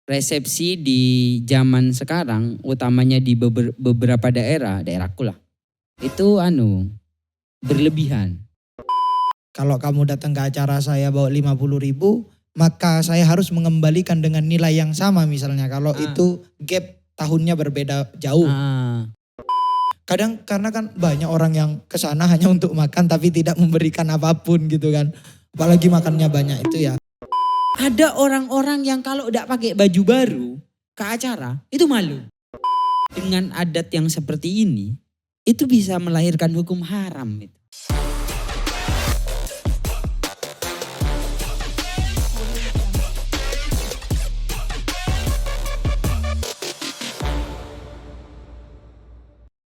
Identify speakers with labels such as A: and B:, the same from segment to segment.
A: resepsi di zaman sekarang, utamanya di beberapa daerahku lah, itu berlebihan.
B: Kalau kamu datang ke acara saya bawa 50.000, maka saya harus mengembalikan dengan nilai yang sama misalnya. Kalau itu gap tahunnya berbeda jauh. Kadang karena kan banyak orang yang kesana hanya untuk makan tapi tidak memberikan apapun gitu kan. Apalagi makannya banyak itu ya.
A: Ada orang-orang yang kalau udah pakai baju baru ke acara itu malu. Dengan adat yang seperti ini, itu bisa melahirkan hukum haram.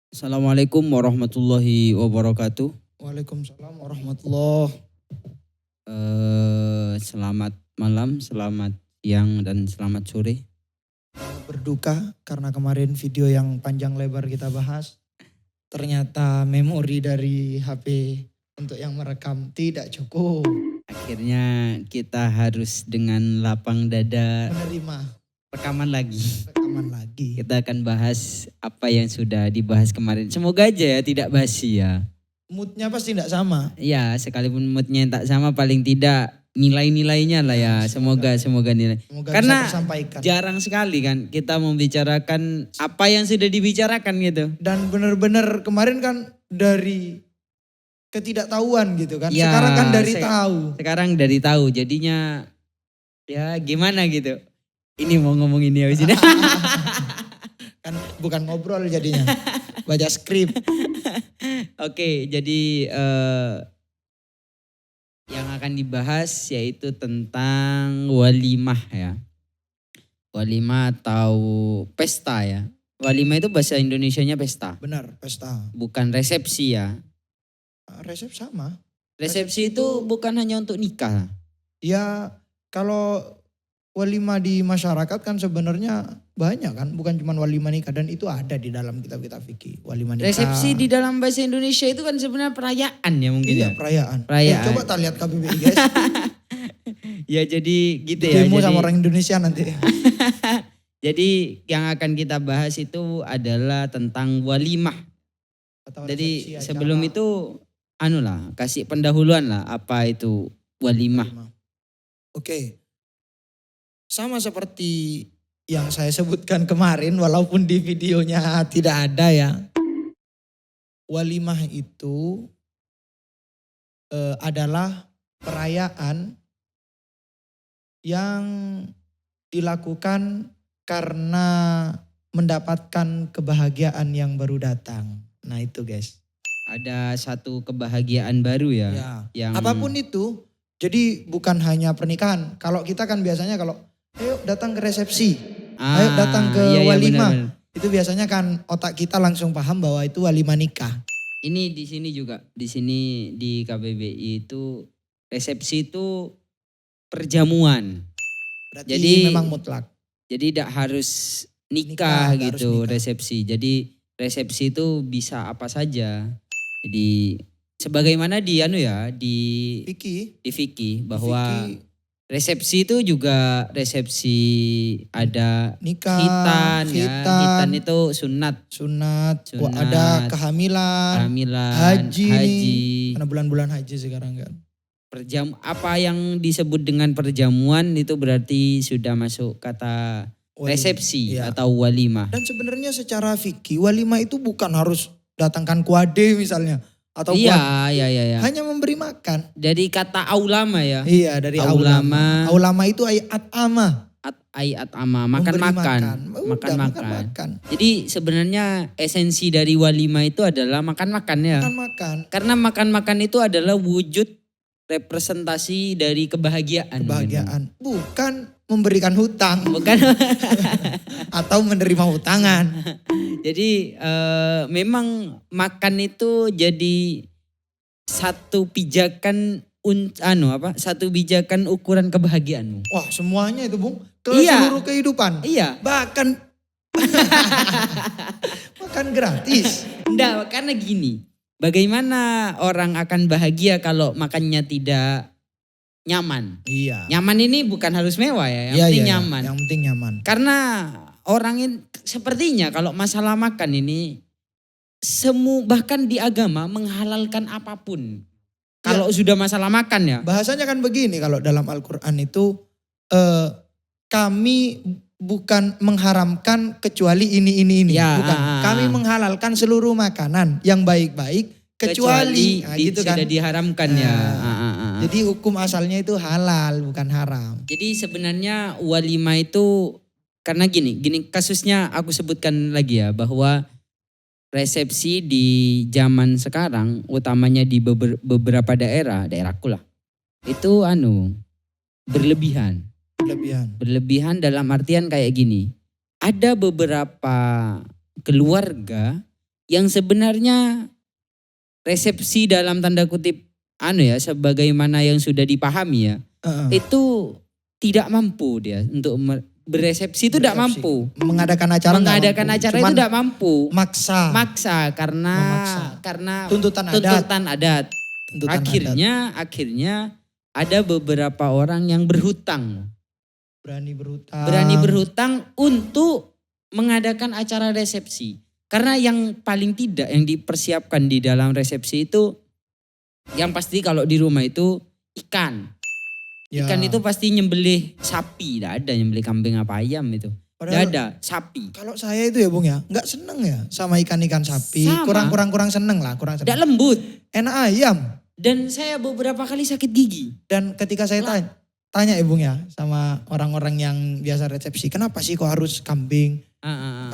A: Assalamualaikum warahmatullahi wabarakatuh.
B: Waalaikumsalam warahmatullahi.
A: Selamat malam, selamat siang, dan selamat sore.
B: Berduka karena kemarin video yang panjang lebar kita bahas, ternyata memori dari HP untuk yang merekam tidak cukup.
A: Akhirnya kita harus dengan lapang dada
B: Menerima
A: rekaman lagi.
B: Kita
A: akan bahas apa yang sudah dibahas kemarin. Semoga aja ya tidak basi ya.
B: Moodnya pasti tidak sama.
A: Ya, sekalipun moodnya tak sama, paling tidak nilai-nilainya lah ya. Semoga nilai. Karena
B: bisa tersampaikan.
A: Jarang sekali kan kita membicarakan apa yang sudah dibicarakan gitu.
B: Dan benar-benar kemarin kan dari ketidaktahuan gitu kan.
A: Ya,
B: sekarang kan dari tahu.
A: Sekarang dari tahu, jadinya ya gimana gitu. Ini mau ngomong ini habis ini.
B: Kan bukan ngobrol jadinya. Baca skrip.
A: Oke, jadi yang akan dibahas yaitu tentang walimah ya. Walimah atau pesta ya. Walimah itu bahasa Indonesianya pesta.
B: Benar, pesta.
A: Bukan resepsi ya.
B: Resep sama.
A: Resepsi itu bukan hanya untuk nikah.
B: Ya kalau walimah di masyarakat kan sebenarnya banyak kan. Bukan cuma walimah nikah, dan itu ada di dalam kitab-kitab fikih. Walimah nikah.
A: Resepsi di dalam bahasa Indonesia itu kan sebenarnya perayaan ya mungkin.
B: Iya,
A: ya.
B: Perayaan. Coba tak lihat KBBI guys.
A: Ya jadi gitu ya.
B: Demo
A: jadi,
B: sama orang Indonesia nanti.
A: Jadi yang akan kita bahas itu adalah tentang walimah. Jadi sebelum itu kasih pendahuluan lah apa itu walimah.
B: Oke. Sama seperti yang saya sebutkan kemarin, walaupun di videonya tidak ada ya. Walimah itu adalah perayaan yang dilakukan karena mendapatkan kebahagiaan yang baru datang. Nah itu guys.
A: Ada satu kebahagiaan baru ya. Yang
B: apapun itu. Jadi bukan hanya pernikahan. Kalau kita kan biasanya kalau ayo datang ke resepsi, ayo datang ke walimah. Bener. Itu biasanya kan otak kita langsung paham bahwa itu walimah nikah.
A: Ini di sini juga, di sini di KBBI itu resepsi itu perjamuan.
B: Berarti jadi memang mutlak.
A: Jadi tidak harus nikah gitu resepsi. Jadi resepsi itu bisa apa saja. Jadi sebagaimana di fikih bahwa resepsi itu juga resepsi ada
B: nikah,
A: hitan itu sunat. Ada
B: kehamilan, haji. Karena bulan-bulan haji sekarang kan.
A: Apa yang disebut dengan perjamuan itu berarti sudah masuk kata resepsi atau walimah.
B: Dan sebenarnya secara fikih walimah itu bukan harus datangkan kuade misalnya. Atau
A: iya.
B: Hanya memberi makan.
A: Dari kata aulama ya.
B: Iya, dari aulama. Aulama itu at'ama.
A: At'ama, makan. Jadi sebenarnya esensi dari walimah itu adalah makan-makan ya.
B: Makan-makan.
A: Karena makan-makan itu adalah wujud representasi dari kebahagiaan.
B: Bukan memberikan hutang.
A: Bukan.
B: Atau menerima hutangan.
A: Jadi memang makan itu jadi satu pijakan satu pijakan ukuran kebahagiaanmu.
B: Wah, semuanya itu, Bung. Seluruh kehidupan.
A: Iya.
B: Bahkan makan gratis.
A: Enggak, karena gini. Bagaimana orang akan bahagia kalau makannya tidak nyaman.
B: Iya.
A: Nyaman ini bukan harus mewah ya, yang
B: Iya,
A: penting
B: iya,
A: nyaman.
B: Yang penting nyaman.
A: Karena orang ini sepertinya kalau masalah makan ini bahkan di agama menghalalkan apapun. Kalau sudah masalah makan ya.
B: Bahasanya kan begini kalau dalam Al-Quran itu kami bukan mengharamkan kecuali ini.
A: Ya,
B: bukan. Kami menghalalkan seluruh makanan yang baik-baik kecuali nah, gitu kan.
A: Sudah diharamkan ya.
B: Jadi hukum asalnya itu halal bukan haram.
A: Jadi sebenarnya walimah itu karena gini kasusnya aku sebutkan lagi ya bahwa resepsi di zaman sekarang utamanya di beberapa daerahku lah itu berlebihan. Berlebihan dalam artian kayak gini. Ada beberapa keluarga yang sebenarnya resepsi dalam tanda kutip sebagaimana yang sudah dipahami ya. Itu tidak mampu dia untuk beresepsi itu tidak mampu.
B: Mengadakan acara
A: itu tidak mampu.
B: Maksa
A: karena tuntutan adat. Akhirnya ada beberapa orang yang berhutang. Berani berhutang untuk mengadakan acara resepsi. Karena yang paling tidak yang dipersiapkan di dalam resepsi itu yang pasti kalau di rumah itu ikan. Ya. Ikan itu pasti nyembelih sapi, tidak ada nyembelih kambing apa ayam itu. Tidak ada, sapi.
B: Kalau saya itu ya Bung ya, nggak seneng ya sama ikan-ikan sapi. Kurang seneng lah.
A: Tidak lembut.
B: Enak ayam.
A: Dan saya beberapa kali sakit gigi.
B: Dan ketika saya tanya ya Bung ya sama orang-orang yang biasa resepsi, kenapa sih kok harus kambing?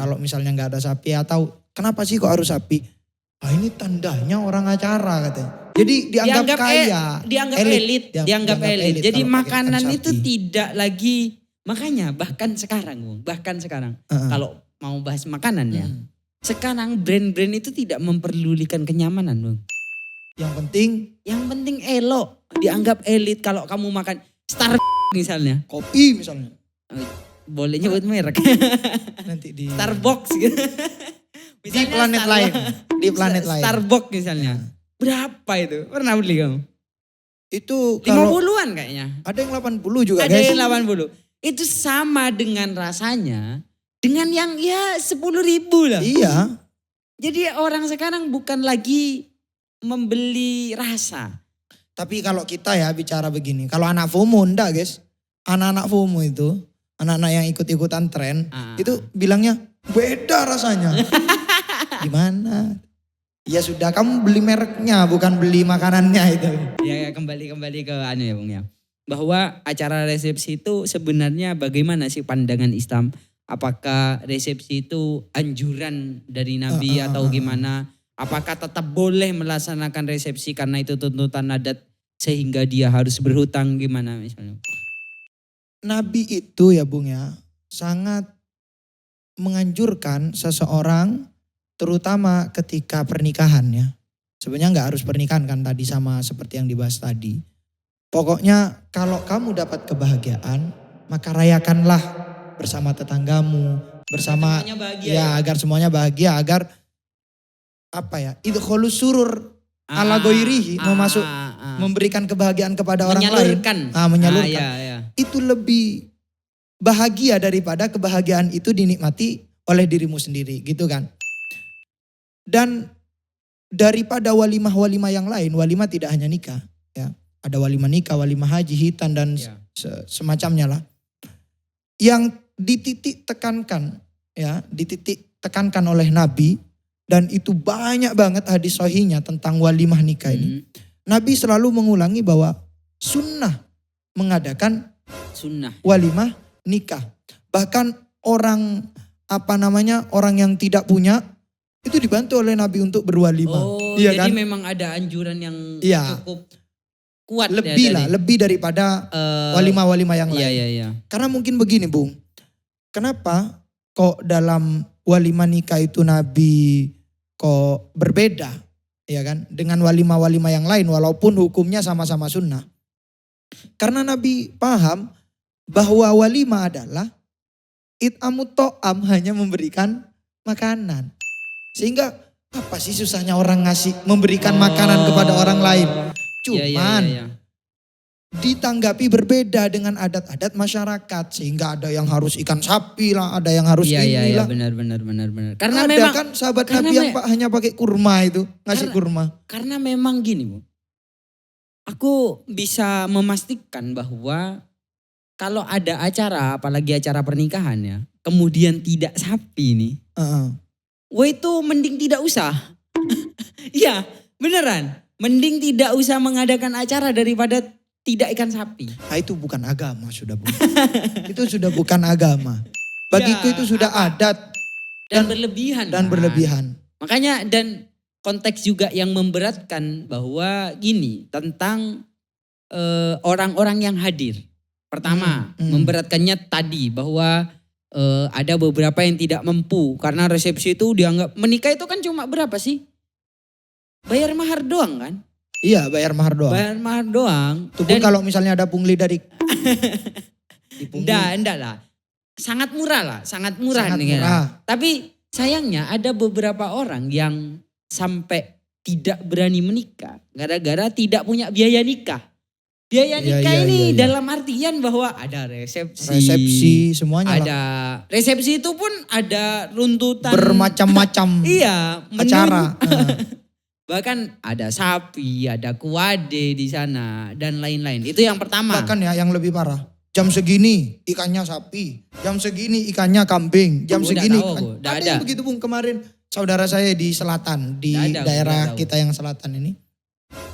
B: Kalau misalnya nggak ada sapi atau kenapa sih kok harus sapi? Ini tandanya orang acara katanya. Jadi dianggap kaya.
A: Dianggap elit. Jadi makanan itu tidak lagi, makanya bahkan sekarang kalau mau bahas makanan ya. Sekarang brand-brand itu tidak memperdulikan kenyamanan Bung.
B: Yang penting
A: elok, dianggap elit kalau kamu makan Starbucks misalnya.
B: Kopi misalnya.
A: Boleh nyebut merek.
B: Nanti di
A: Starbucks gitu.
B: Di planet lain.
A: Starbucks misalnya. Berapa itu? Pernah beli kamu?
B: Itu
A: 50-an kayaknya.
B: Ada yang 80 juga
A: guys.
B: Ada
A: yang 80. Itu sama dengan rasanya dengan yang 10.000 lah.
B: Iya.
A: Jadi orang sekarang bukan lagi membeli rasa.
B: Tapi kalau kita ya bicara begini. Kalau anak FOMO enggak guys. Anak-anak FOMO itu. Anak-anak yang ikut-ikutan tren. Itu bilangnya beda rasanya. Gimana? Ya sudah kamu beli mereknya bukan beli makanannya itu.
A: Ya kembali ke ya Bung ya. Bahwa acara resepsi itu sebenarnya bagaimana sih pandangan Islam? Apakah resepsi itu anjuran dari Nabi atau gimana? Apakah tetap boleh melaksanakan resepsi karena itu tuntutan adat sehingga dia harus berhutang gimana misalnya?
B: Nabi itu ya Bung ya sangat menganjurkan seseorang terutama ketika pernikahan ya. Sebenarnya nggak harus pernikahan kan tadi sama seperti yang dibahas tadi. Pokoknya kalau kamu dapat kebahagiaan maka rayakanlah bersama tetanggamu, bersama agar semuanya bahagia, agar idkhulus surur ala ghairihi, memberikan kebahagiaan kepada orang lain. Menyalurkan. Itu lebih bahagia daripada kebahagiaan itu dinikmati oleh dirimu sendiri gitu kan. Dan daripada walimah-walimah yang lain, walimah tidak hanya nikah ya. Ada walimah nikah, walimah haji, hitan dan semacamnya lah. Yang dititik tekankan oleh Nabi dan itu banyak banget hadis sahihnya tentang walimah nikah ini. Nabi selalu mengulangi bahwa sunnah mengadakan walimah nikah. Bahkan orang yang tidak punya itu dibantu oleh Nabi untuk berwalimah.
A: Iya jadi kan? Memang ada anjuran yang cukup kuat
B: lebih daripada walimah-walimah yang lain.
A: Iya.
B: Karena mungkin begini Bung, kenapa kok dalam walimah nikah itu Nabi kok berbeda ya kan dengan walimah-walimah yang lain walaupun hukumnya sama-sama sunnah. Karena Nabi paham bahwa walimah adalah it'amut to'am, hanya memberikan makanan. Sehingga apa sih susahnya orang memberikan makanan kepada orang lain. Cuman ditanggapi berbeda dengan adat-adat masyarakat. Sehingga ada yang harus ikan sapi lah, ada yang harus
A: Iya
B: inilah.
A: benar. Karena
B: Ada
A: memang
B: kan sahabat
A: karena
B: Nabi yang hanya pakai kurma itu, ngasih kurma.
A: karena memang gini, Bu. Aku bisa memastikan bahwa kalau ada acara, apalagi acara pernikahan ya, kemudian tidak sapi nih, wah itu mending tidak usah. Iya, beneran. Mending tidak usah mengadakan acara daripada tidak ikan sapi.
B: Nah itu bukan agama sudah, Bu. Itu sudah bukan agama. Bagiku itu sudah adat
A: Dan berlebihan.
B: dan
A: kan?
B: berlebihan.
A: Makanya dan konteks juga yang memberatkan bahwa gini tentang orang-orang yang hadir. Pertama, memberatkannya tadi bahwa ada beberapa yang tidak mampu karena resepsi itu dianggap menikah itu kan cuma berapa sih? Bayar mahar doang kan?
B: Iya, bayar mahar doang.
A: Bayar mahar doang.
B: Itu pun kalau misalnya ada pungli dari
A: enggak lah. Sangat murah lah, sangat murah.
B: Sangat
A: nih,
B: murah.
A: Tapi sayangnya ada beberapa orang yang sampai tidak berani menikah gara-gara tidak punya biaya nikah. Biaya nikah ini dalam artian bahwa ada resepsi
B: semuanya
A: ada resepsi itu pun ada runtutan
B: bermacam-macam
A: iya,
B: acara.
A: Bahkan ada sapi, ada kuade di sana dan lain-lain. Itu yang pertama.
B: Bahkan ya yang lebih parah. Jam segini ikannya sapi, jam segini ikannya kambing, jam segini
A: ada
B: yang begitu Bung. Kemarin saudara saya di selatan, di daerah kita yang selatan ini,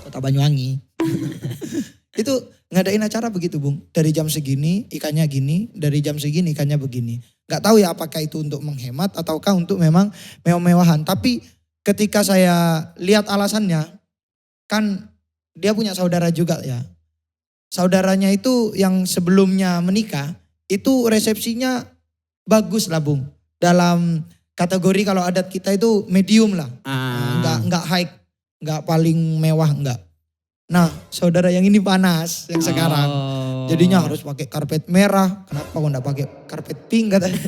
B: Kota Banyuwangi. Itu ngadain acara begitu Bung. Dari jam segini ikannya gini, dari jam segini ikannya begini. Gak tahu ya apakah itu untuk menghemat ataukah untuk memang mewah-mewahan. Tapi ketika saya lihat alasannya, kan dia punya saudara juga ya. Saudaranya itu yang sebelumnya menikah, itu resepsinya bagus lah Bung. Dalam kategori kalau adat kita itu medium lah. Enggak high, enggak paling mewah enggak. Nah saudara yang ini panas, yang sekarang. Jadinya harus pakai karpet merah. Kenapa kok enggak pakai karpet pink katanya.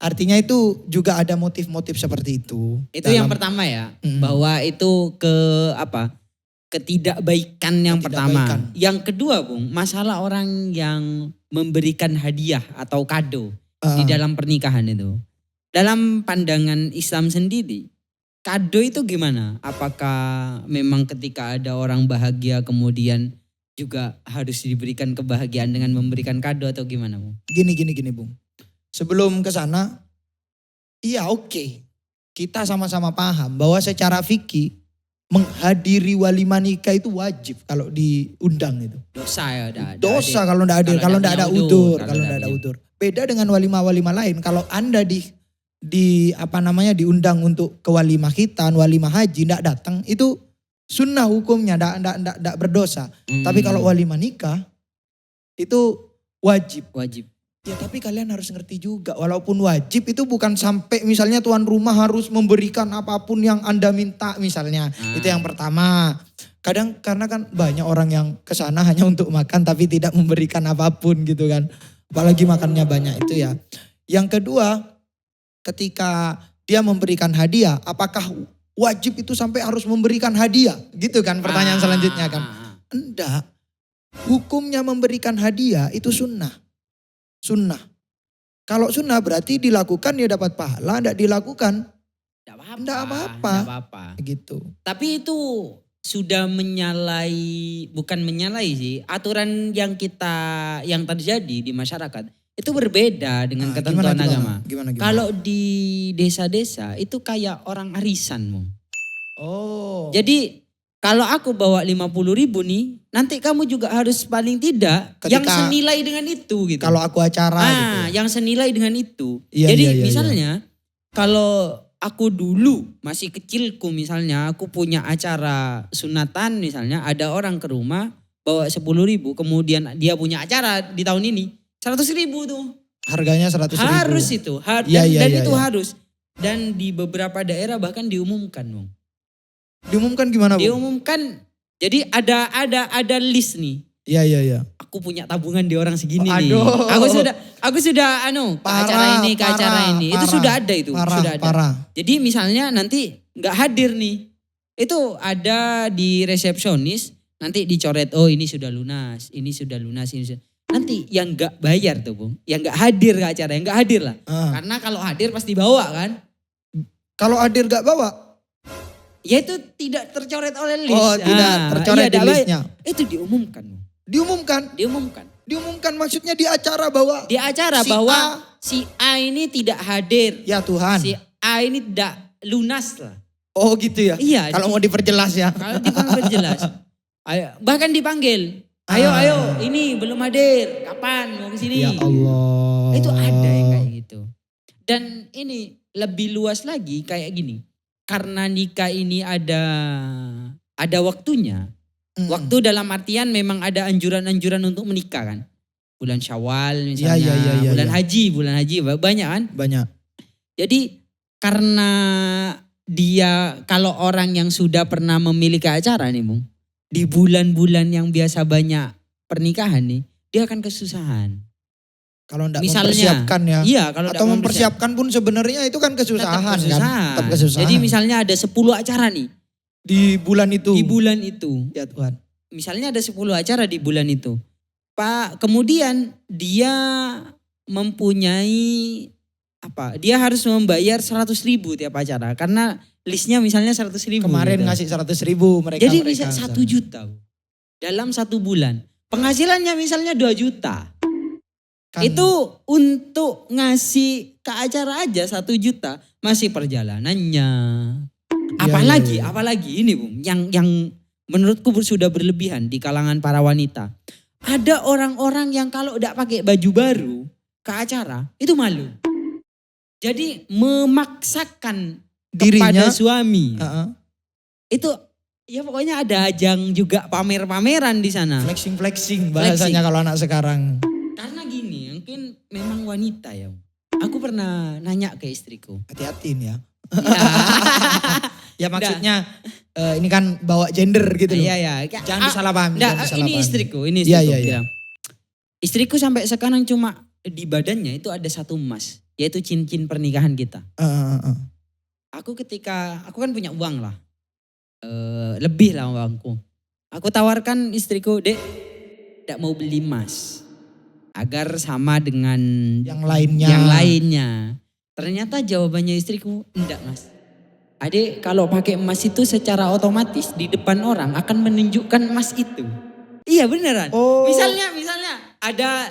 B: Artinya itu juga ada motif-motif seperti itu.
A: Itu yang pertama ya, bahwa itu ketidakbaikan yang pertama. Yang kedua Bung, masalah orang yang memberikan hadiah atau kado di dalam pernikahan itu. Dalam pandangan Islam sendiri, kado itu gimana? Apakah memang ketika ada orang bahagia kemudian juga harus diberikan kebahagiaan dengan memberikan kado atau gimana Bung?
B: Gini Bung. Sebelum ke sana, iya oke. Kita sama-sama paham bahwa secara fikih menghadiri walimah nikah itu wajib kalau diundang itu.
A: Dosa ya.
B: Dosa kalau enggak hadir, kalau enggak ada udzur. Beda dengan walimah-walimah lain. Kalau Anda diundang untuk ke walimah khitan, walimah haji enggak datang, itu sunnah hukumnya, enggak berdosa. Tapi kalau walimah nikah itu wajib. Ya tapi kalian harus ngerti juga, walaupun wajib itu bukan sampai misalnya tuan rumah harus memberikan apapun yang Anda minta misalnya. Itu yang pertama. Kadang karena kan banyak orang yang kesana hanya untuk makan tapi tidak memberikan apapun gitu kan. Apalagi makannya banyak itu ya. Yang kedua, ketika dia memberikan hadiah, apakah wajib itu sampai harus memberikan hadiah? Gitu kan pertanyaan selanjutnya kan. Enggak, hukumnya memberikan hadiah itu sunnah. Kalau sunnah berarti dilakukan ya dapat pahala, enggak dilakukan enggak apa-apa. Gitu.
A: Tapi itu sudah bukan menyalahi sih, aturan yang terjadi di masyarakat itu berbeda dengan ketentuan agama.
B: Gimana?
A: Kalau di desa-desa itu kayak orang arisan.
B: Oh.
A: Jadi kalau aku bawa 50.000 nih, nanti kamu juga harus paling tidak yang senilai dengan itu gitu.
B: Kalau aku acara gitu.
A: Yang senilai dengan itu.
B: Iya,
A: jadi
B: iya,
A: misalnya kalau aku dulu masih kecilku misalnya aku punya acara sunatan misalnya, ada orang ke rumah bawa 10.000, kemudian dia punya acara di tahun ini 100.000 tuh.
B: Harganya 100.000.
A: Harus itu. Dan itu harus. Dan di beberapa daerah bahkan diumumkan.
B: Diumumkan gimana Bu?
A: Diumumkan, jadi ada list nih.
B: Iya.
A: Aku punya tabungan di orang segini nih. Aku sudah ke acara ini. Itu sudah ada itu. Sudah ada.
B: Parah.
A: Jadi misalnya nanti nggak hadir nih. Itu ada di resepsionis, Nanti dicoret, oh ini sudah lunas, ini sudah lunas, ini sudah. Nanti yang gak bayar tuh Bung, yang gak hadir ke acara, yang gak hadir lah. Karena kalau hadir pasti bawa kan.
B: Kalau hadir gak bawa?
A: Ya itu tidak tercoret oleh list.
B: Oh tidak tercoret di listnya.
A: Itu diumumkan.
B: Diumumkan?
A: Diumumkan.
B: Diumumkan maksudnya di acara bahwa?
A: Di acara bahwa si A ini tidak hadir.
B: Ya Tuhan.
A: Si A ini tidak lunas lah.
B: Oh gitu ya?
A: Iya.
B: Kalau mau diperjelas ya?
A: Kalau diperjelas. Ayo, bahkan dipanggil. Ayo, ini belum hadir. Kapan mau kesini?
B: Ya Allah.
A: Itu ada yang kayak gitu. Dan ini lebih luas lagi kayak gini. Karena nikah ini ada waktunya. Waktu dalam artian memang ada anjuran-anjuran untuk menikah kan. Bulan Syawal misalnya, bulan haji banyak kan?
B: Banyak.
A: Jadi karena dia kalau orang yang sudah pernah memiliki acara nih Bung. Di bulan-bulan yang biasa banyak pernikahan nih, dia akan kesusahan.
B: Kalau enggak mempersiapkan ya.
A: Iya, kalau
B: atau mempersiapkan pun sebenarnya itu kan kesusahan kan. Tetap kesusahan.
A: Jadi misalnya ada 10 acara nih.
B: Di bulan itu.
A: Di bulan itu.
B: Ya Tuhan.
A: Misalnya ada 10 acara di bulan itu. Pak, kemudian dia mempunyai dia harus membayar 100.000 tiap acara. Karena listnya misalnya 100.000.
B: Kemarin
A: gitu.
B: ngasih 100.000 mereka.
A: Jadi bisa 1 juta. Dalam 1 bulan. Penghasilannya misalnya 2 juta. Kan. Itu untuk ngasih ke acara aja 1 juta. Masih perjalanannya. Apalagi ini Bung. Yang menurutku sudah berlebihan di kalangan para wanita. Ada orang-orang yang kalau udah pakai baju baru ke acara itu malu. Jadi memaksakan dirinya kepada suami. Itu ya pokoknya ada ajang juga pamer-pameran di sana.
B: Flexing bahasanya kalau anak sekarang.
A: Karena gini, mungkin memang wanita ya. Aku pernah nanya ke istriku.
B: Hati-hatiin ya. Ya maksudnya ini kan bawa gender gitu loh.
A: Iya.
B: Jangan disalahpahami.
A: Ini istriku.
B: Iya.
A: Istriku sampai sekarang cuma di badannya itu ada 1 emas. Yaitu cincin pernikahan kita. Aku kan punya uang lah. Lebih lah uangku. Aku tawarkan istriku, Dek, tidak mau beli emas. Agar sama dengan
B: yang lainnya.
A: Ternyata jawabannya istriku, enggak Mas. Adik kalau pakai emas itu secara otomatis di depan orang akan menunjukkan emas itu. Iya beneran.
B: Oh.
A: Misalnya ada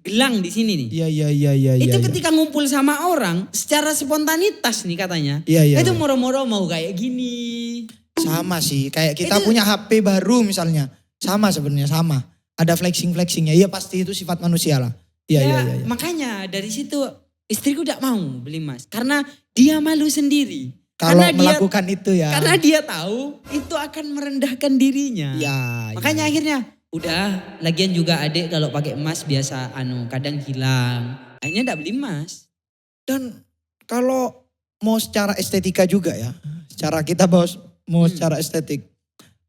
A: gelang di sini nih.
B: Iya.
A: Itu ketika ngumpul sama orang secara spontanitas nih katanya.
B: Iya.
A: Itu moro-moro mau kayak gini.
B: Sama sih, kayak kita punya HP baru misalnya. Sama sebenarnya sama. Ada flexingnya. Iya pasti itu sifat manusia lah. Iya.
A: Makanya dari situ istriku tidak mau beli emas. Karena dia malu sendiri.
B: Kalau melakukan itu ya.
A: Karena dia tahu itu akan merendahkan dirinya.
B: Ya.
A: Makanya akhirnya udah lagian juga adik kalau pakai emas biasa kadang hilang. Akhirnya enggak beli emas.
B: Dan kalau mau secara estetika juga ya. Secara kita mau secara estetik.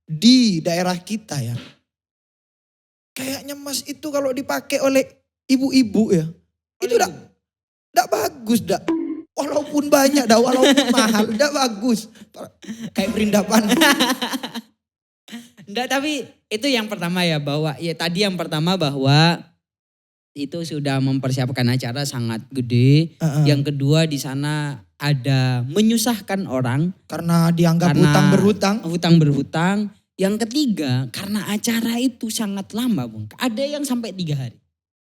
B: Di daerah kita ya. Kayaknya emas itu kalau dipakai oleh ibu-ibu ya. Itu enggak bagus dah. Walaupun banyak dah, walaupun mahal, enggak bagus. Kayak perindapan.
A: Enggak, tapi itu yang pertama ya tadi yang pertama bahwa itu sudah mempersiapkan acara sangat gede. Yang kedua di sana ada menyusahkan orang.
B: Karena dianggap hutang berhutang.
A: Yang ketiga karena acara itu sangat lama Bung. Ada yang sampai 3 hari.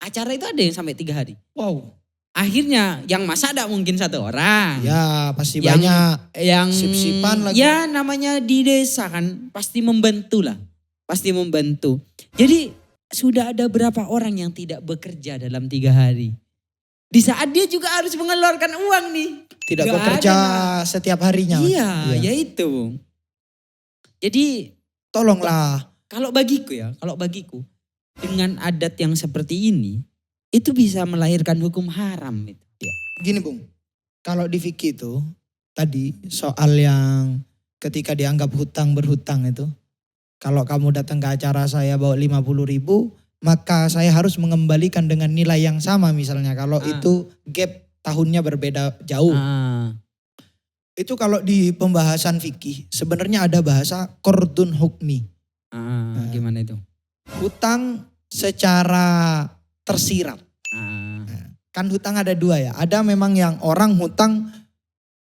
A: Acara itu ada yang sampai 3 hari.
B: Wow.
A: Akhirnya yang masak tidak mungkin 1 orang.
B: Ya pasti banyak
A: yang
B: sip-sipan lagi.
A: Ya namanya di desa kan pasti membantu lah. Pasti membantu. Jadi sudah ada berapa orang yang tidak bekerja dalam 3 hari. Di saat dia juga harus mengeluarkan uang nih.
B: Tidak bekerja setiap harinya.
A: Iya, ya itu. Jadi
B: tolonglah.
A: Kalau bagiku dengan adat yang seperti ini. Itu bisa melahirkan hukum haram itu.
B: Ya. Gini Bung, kalau di fikih itu tadi soal yang ketika dianggap hutang berhutang itu. Kalau kamu datang ke acara saya bawa 50.000, maka saya harus mengembalikan dengan nilai yang sama misalnya. Kalau itu gap tahunnya berbeda jauh. Itu kalau di pembahasan fikih sebenarnya ada bahasa qardun hukmi.
A: Gimana itu?
B: Hutang secara tersirat. Kan hutang ada dua ya. Ada memang yang orang hutang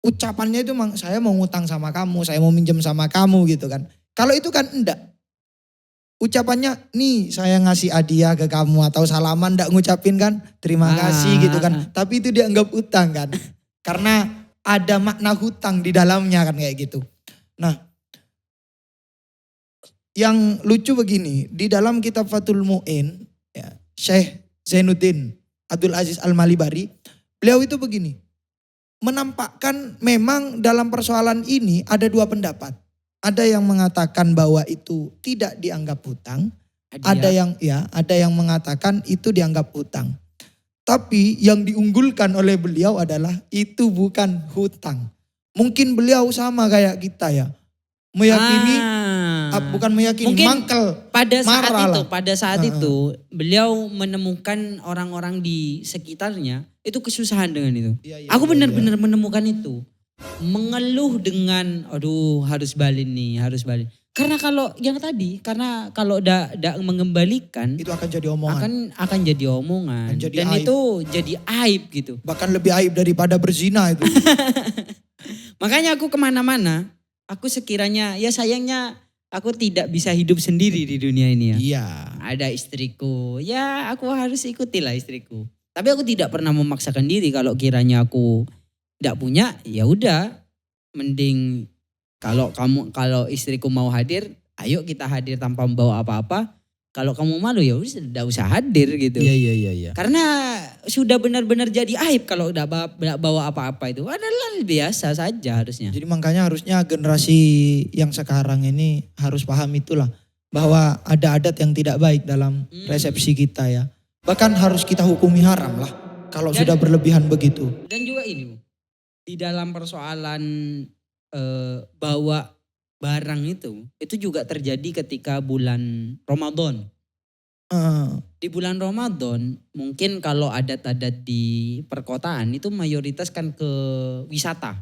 B: ucapannya itu memang saya mau ngutang sama kamu, saya mau minjem sama kamu gitu kan. Kalau itu kan enggak. Ucapannya nih saya ngasih hadiah ke kamu atau salaman enggak ngucapin kan terima kasih gitu kan. Tapi itu dianggap hutang kan. Karena ada makna hutang di dalamnya kan kayak gitu. Nah yang lucu begini, di dalam kitab Fathul Mu'in ya, Syekh Zainuddin Abdul Aziz Al-Malibari, beliau itu begini, menampakkan memang dalam persoalan ini ada dua pendapat. Ada yang mengatakan bahwa itu tidak dianggap hutang, ada yang mengatakan itu dianggap hutang. Tapi yang diunggulkan oleh beliau adalah itu bukan hutang. Mungkin beliau sama kayak kita ya, meyakini bukan meyakini,
A: mungkin
B: mangkel.
A: Pada saat itu beliau menemukan orang-orang di sekitarnya itu kesusahan dengan itu. Aku benar-benar menemukan itu. Mengeluh dengan aduh harus balik nih, harus balik. Karena kalau yang tadi, karena kalau tidak mengembalikan
B: itu akan jadi omongan.
A: Akan jadi omongan. Dan aib. Itu jadi aib gitu.
B: Bahkan lebih aib daripada berzina itu.
A: Makanya aku kemana-mana, aku sekiranya ya sayangnya aku tidak bisa hidup sendiri di dunia ini ya.
B: Iya.
A: Ada istriku, ya aku harus ikutilah istriku. Tapi aku tidak pernah memaksakan diri kalau kiranya aku tidak punya, ya udah, mending kalau istriku mau hadir, ayo kita hadir tanpa membawa apa-apa. Kalau kamu malu ya udah tidak usah hadir gitu.
B: Iya.
A: Karena sudah benar-benar jadi aib kalau tidak bawa apa-apa itu. Adalah biasa saja harusnya.
B: Jadi makanya harusnya generasi yang sekarang ini harus paham itulah. Bahwa ada adat yang tidak baik dalam resepsi kita ya. Bahkan harus kita hukumi haram lah. Kalau sudah berlebihan begitu.
A: Dan juga ini, di dalam persoalan bawa barang itu juga terjadi ketika bulan Ramadan. Di bulan Ramadan mungkin kalau adat-adat di perkotaan itu mayoritas kan ke wisata,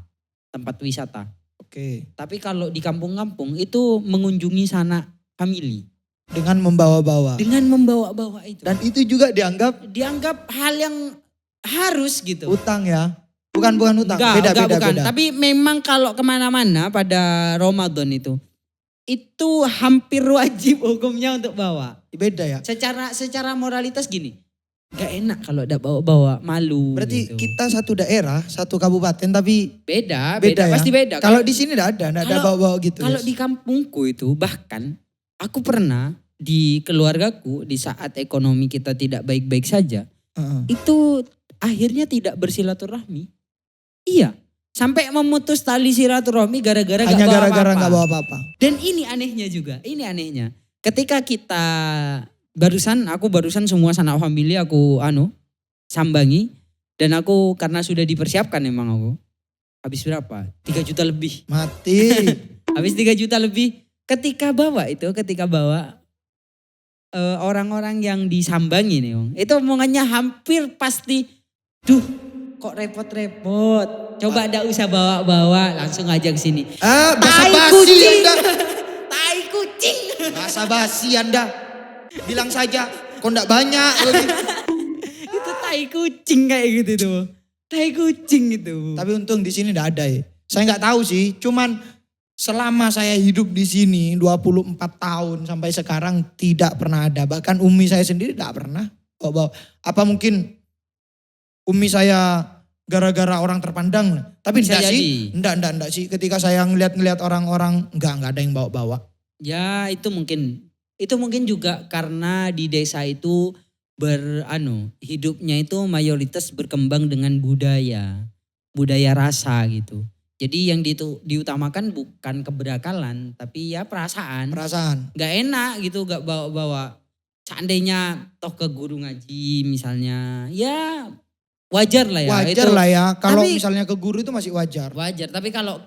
A: tempat wisata.
B: Oke.
A: Tapi kalau di kampung-kampung itu mengunjungi sanak famili.
B: Dengan membawa-bawa.
A: Dengan membawa-bawa itu.
B: Dan itu juga dianggap
A: hal yang harus gitu.
B: Hutang ya. Bukan hutang, beda.
A: Tapi memang kalau kemana-mana pada Ramadan itu hampir wajib hukumnya untuk bawa.
B: Beda ya.
A: Secara moralitas gini, gak enak kalau udah bawa-bawa, malu.
B: Berarti
A: gitu.
B: kita satu daerah, satu kabupaten tapi
A: beda
B: ya?
A: Pasti beda.
B: Kalau di sini tidak ada bawa-bawa gitu.
A: Kalau di kampungku itu bahkan aku pernah di keluargaku di saat ekonomi kita tidak baik-baik saja, itu akhirnya tidak bersilaturahmi. Iya, sampai memutus tali silaturahmi gara-gara
B: hanya gara-gara gak bawa apa-apa.
A: Dan ini anehnya juga, ketika kita aku barusan semua sanak famili aku sambangi dan aku karena sudah dipersiapkan emang aku. Habis berapa? 3 juta lebih.
B: Mati.
A: Habis 3 juta lebih. Ketika bawa orang-orang yang disambangi nih, itu omongannya hampir pasti, duh kok repot-repot. Coba ndak usah bawa-bawa, langsung aja ke sini.
B: Basa-basi Anda.
A: Tai kucing.
B: Basa-basi Anda. Bilang saja, kok ndak banyak.
A: Itu tai kucing kayak gitu tuh. Tai kucing itu.
B: Tapi untung di sini ndak ada ya. Saya nggak tahu sih, cuman selama saya hidup di sini 24 tahun sampai sekarang tidak pernah ada. Bahkan umi saya sendiri tidak pernah bawa. Apa mungkin umi saya gara-gara orang terpandang? Tapi enggak sih. Enggak sih. Ketika saya ngeliat orang-orang enggak ada yang bawa-bawa.
A: Ya itu mungkin juga karena di desa itu hidupnya itu mayoritas berkembang dengan budaya rasa gitu. Jadi yang diutamakan bukan keberakalan, tapi ya perasaan. Gak enak gitu, gak bawa-bawa. Seandainya toh ke guru ngaji misalnya, ya wajar lah ya.
B: Wajar lah ya, kalau misalnya ke guru itu masih wajar.
A: Wajar, tapi kalau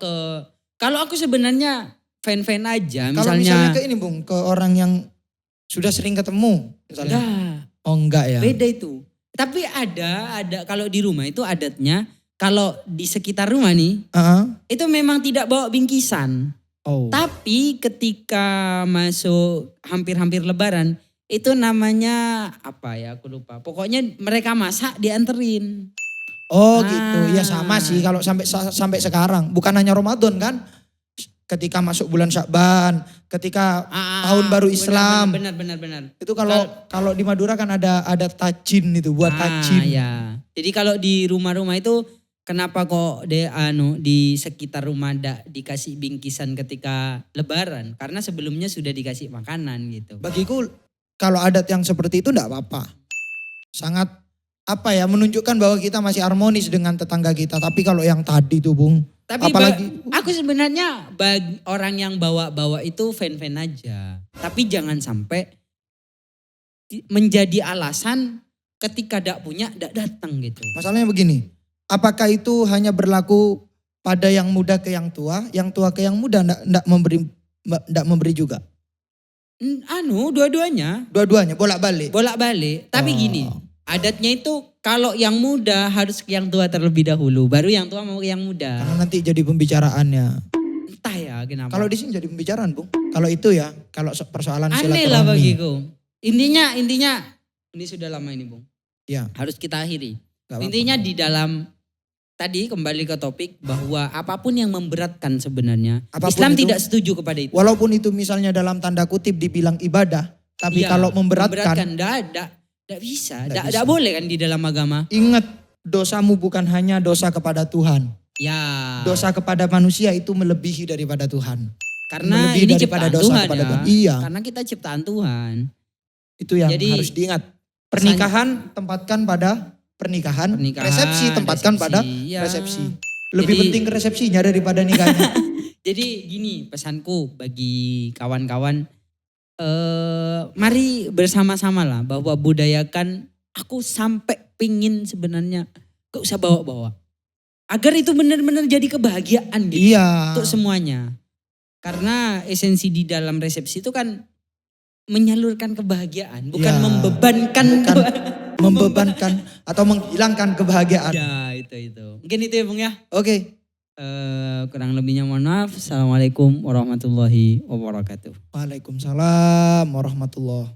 A: aku sebenarnya fan-fan aja.
B: Kalau misalnya ke ini Bung, ke orang yang sudah sering ketemu misalnya.
A: Enggak.
B: Oh enggak ya.
A: Beda itu. Tapi ada kalau di rumah itu adatnya, kalau di sekitar rumah nih, itu memang tidak bawa bingkisan.
B: Oh.
A: Tapi ketika masuk hampir-hampir lebaran, itu namanya apa ya, aku lupa. Pokoknya mereka masak dianterin.
B: Oh gitu, ya sama sih kalau sampai sekarang. Bukan hanya Ramadan kan, ketika masuk bulan Syakban, ketika tahun baru Islam.
A: Benar.
B: Itu kalau di Madura kan ada tajin itu, buat tajin.
A: Ya. Jadi kalau di rumah-rumah itu kenapa kok di sekitar rumah dikasih bingkisan ketika lebaran? Karena sebelumnya sudah dikasih makanan gitu.
B: Bagiku kalau adat yang seperti itu enggak apa-apa. Sangat menunjukkan bahwa kita masih harmonis dengan tetangga kita. Tapi kalau yang tadi tuh Bung,
A: tapi
B: apalagi
A: aku sebenarnya bagi orang yang bawa-bawa itu fan-fan aja. Tapi jangan sampai menjadi alasan ketika tidak punya tidak datang gitu.
B: Masalahnya begini, apakah itu hanya berlaku pada yang muda ke yang tua ke yang muda enggak memberi juga?
A: Dua-duanya.
B: Dua-duanya bolak-balik.
A: Bolak-balik. Tapi gini, adatnya itu kalau yang muda harus ke yang tua terlebih dahulu, baru yang tua mau ke yang muda.
B: Karena nanti jadi pembicaraannya.
A: Entah ya kenapa.
B: Kalau di sini jadi pembicaraan Bung. Kalau itu ya, kalau persoalan silaturahmi.
A: Aneh lah bagiku. Intinya ini sudah lama ini Bung.
B: Ya.
A: Harus kita akhiri.
B: Gak
A: Intinya
B: apa-apa.
A: di dalam tadi kembali ke topik bahwa apapun yang memberatkan sebenarnya, Islam tidak setuju kepada itu.
B: Walaupun itu misalnya dalam tanda kutip dibilang ibadah, tapi kalau memberatkan
A: tidak bisa, tidak boleh kan di dalam agama.
B: Ingat, dosamu bukan hanya dosa kepada Tuhan.
A: Ya.
B: Dosa kepada manusia itu melebihi daripada Tuhan.
A: Karena
B: melebihi
A: ini
B: daripada
A: ciptaan
B: dosa
A: Tuhan
B: kepada
A: ya.
B: Tuhan. Iya.
A: Karena kita ciptaan Tuhan.
B: Itu yang
A: Jadi,
B: harus diingat. Pernikahan tempatkan pada pernikahan. Resepsi tempatkan pada resepsi. Lebih penting resepsinya daripada nikahnya.
A: Jadi gini pesanku bagi kawan-kawan. Mari bersama-sama lah bahwa budayakan, aku sampai pingin sebenarnya gak usah bawa-bawa. Agar itu benar-benar jadi kebahagiaan gitu.
B: Iya.
A: Untuk semuanya. Karena esensi di dalam resepsi itu kan menyalurkan kebahagiaan. Bukan membebankan atau menghilangkan kebahagiaan. Ya itu. Mungkin itu ya Bung ya.
B: Oke.
A: Kurang lebihnya mohon maaf. Assalamualaikum warahmatullahi wabarakatuh.
B: Waalaikumsalam warahmatullahi